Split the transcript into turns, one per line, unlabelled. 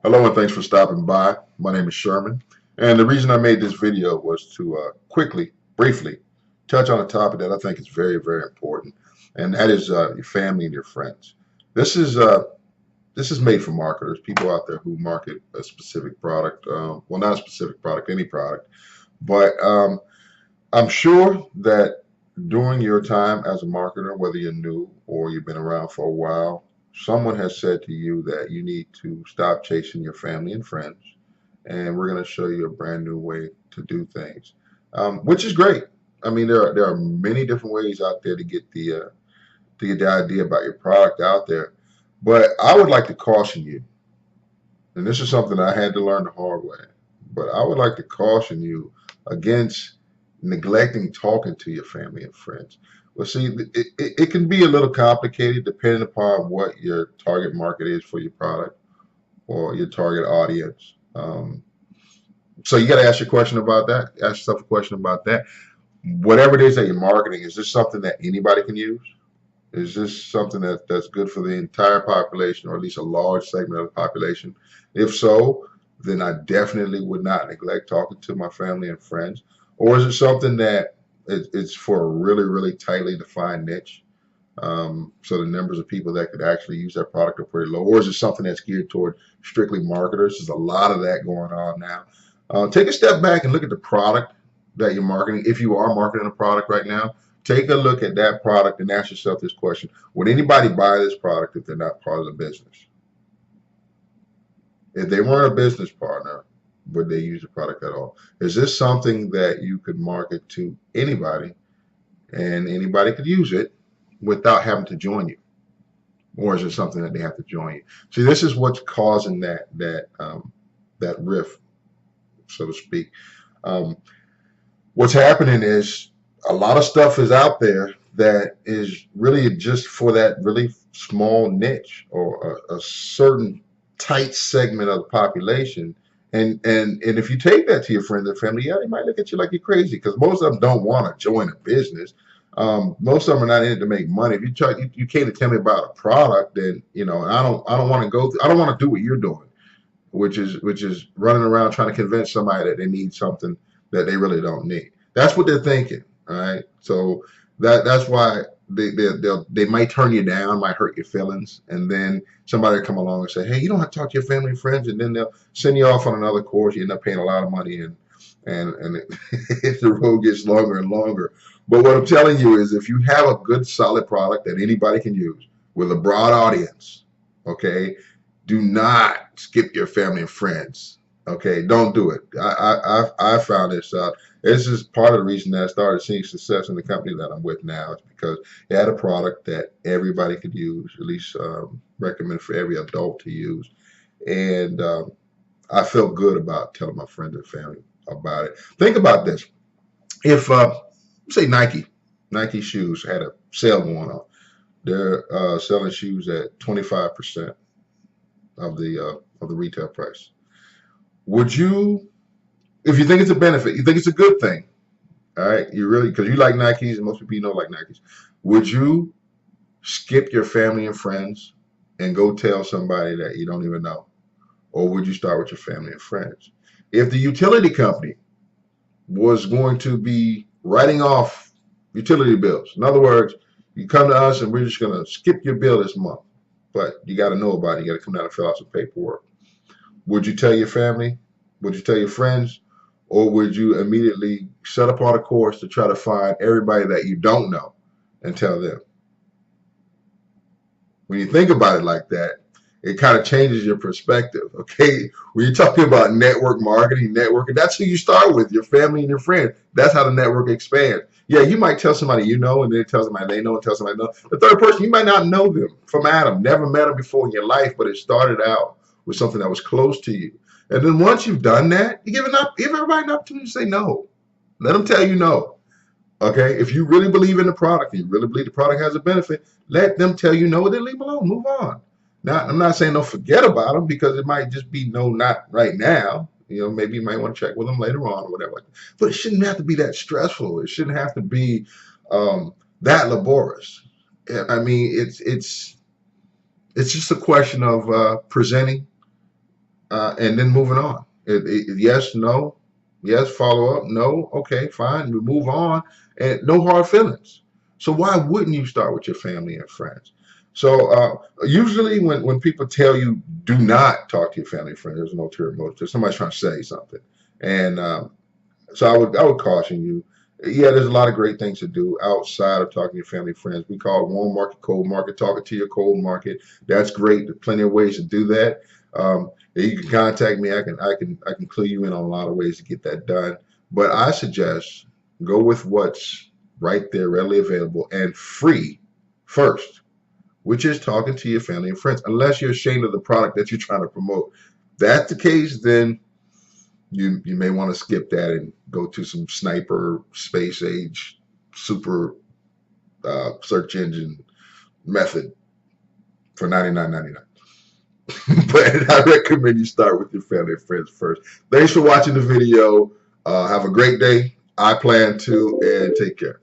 Hello and thanks for stopping by. My name is Sherman, and the reason I made this video was to briefly touch on a topic that I think is very, very important, and that is your family and your friends. This is uh, this is made for marketers, people out there who market a specific product. Well, not a specific product, any product, but I'm sure that during your time as a marketer, whether you're new or you've been around for a while, someone has said to you that you need to stop chasing your family and friends, and we're going to show you a brand new way to do things, which is great. I mean, there are many different ways out there to get the idea about your product out there, but I would like to caution you, and this is something I had to learn the hard way. But I would like to caution you against neglecting talking to your family and friends. Well, see, it can be a little complicated depending upon what your target market is for your product or your target audience. So you got to ask your question about that. Ask yourself a question about that. Whatever it is that you're marketing, is this something that anybody can use? Is this something that's good for the entire population, or at least a large segment of the population? If so, then I definitely would not neglect talking to my family and friends. Or is it something that it's for a really, really tightly defined niche? So the numbers of people that could actually use that product are pretty low. Or is it something that's geared toward strictly marketers? There's a lot of that going on now. Take a step back and look at the product that you're marketing. If you are marketing a product right now, take a look at that product and ask yourself this question: would anybody buy this product if they're not part of the business? If they weren't a business partner, would they use the product at all? Is this something that you could market to anybody and anybody could use it without having to join you? Or is it something that they have to join you? See, this is what's causing that rift, so to speak. Um, what's happening is a lot of stuff is out there that is really just for that really small niche or a certain tight segment of the population. And if you take that to your friends and family, yeah, they might look at you like you're crazy because most of them don't want to join a business. Most of them are not in it to make money. If you came to tell me about a product, then I don't want to go through, I don't want to do what you're doing, which is running around trying to convince somebody that they need something that they really don't need. That's what they're thinking. All right. So that's why they might turn you down, might hurt your feelings, and then somebody will come along and say, "Hey, you don't have to talk to your family and friends," and then they'll send you off on another course. You end up paying a lot of money, and the road gets longer and longer. But what I'm telling you is, if you have a good, solid product that anybody can use with a broad audience, okay, do not skip your family and friends. Okay, don't do it. I found this out. This is part of the reason that I started seeing success in the company that I'm with now. Is because it had a product that everybody could use, at least recommend for every adult to use, and I felt good about telling my friends and family about it. Think about this: if say Nike shoes had a sale going on, they're selling shoes at 25% of the retail price. Would you, if you think it's a benefit, you think it's a good thing, all right? You really, because you like Nikes, and most people you know like Nikes. Would you skip your family and friends and go tell somebody that you don't even know, or would you start with your family and friends? If the utility company was going to be writing off utility bills, in other words, you come to us and we're just going to skip your bill this month, but you got to know about it. You got to come down and fill out some paperwork. Would you tell your family? Would you tell your friends? Or would you immediately set apart a course to try to find everybody that you don't know and tell them? When you think about it like that, it kind of changes your perspective. Okay. When you're talking about network marketing, networking, that's who you start with, your family and your friends. That's how the network expands. Yeah, you might tell somebody you know, and then tell somebody they know, and tell somebody know. The third person, you might not know them from Adam, never met them before in your life, but it started out with something that was close to you. And then once you've done that, give everybody an opportunity to say no. Let them tell you no. Okay, if you really believe in the product, and you really believe the product has a benefit, let them tell you no, then leave them alone, move on. Now, I'm not saying don't forget about them because it might just be no, not right now. Maybe you might want to check with them later on or whatever. But it shouldn't have to be that stressful. It shouldn't have to be that laborious. I mean, it's just a question of presenting and then moving on. Yes, no, yes, follow up, no, okay, fine, we move on, and no hard feelings. So why wouldn't you start with your family and friends? So usually when people tell you do not talk to your family and friends, there's no ulterior motive. Somebody's trying to say something, and so I would caution you. Yeah, there's a lot of great things to do outside of talking to your family and friends. We call it warm market, cold market, talking to your cold market. That's great. There's plenty of ways to do that. You can contact me. I can clue you in on a lot of ways to get that done. But I suggest go with what's right there, readily available and free first, which is talking to your family and friends. Unless you're ashamed of the product that you're trying to promote. If that's the case, then you may want to skip that and go to some sniper space age super search engine method for $99.99. But I recommend you start with your family and friends first. Thanks for watching the video. Have a great day. I plan to, and take care.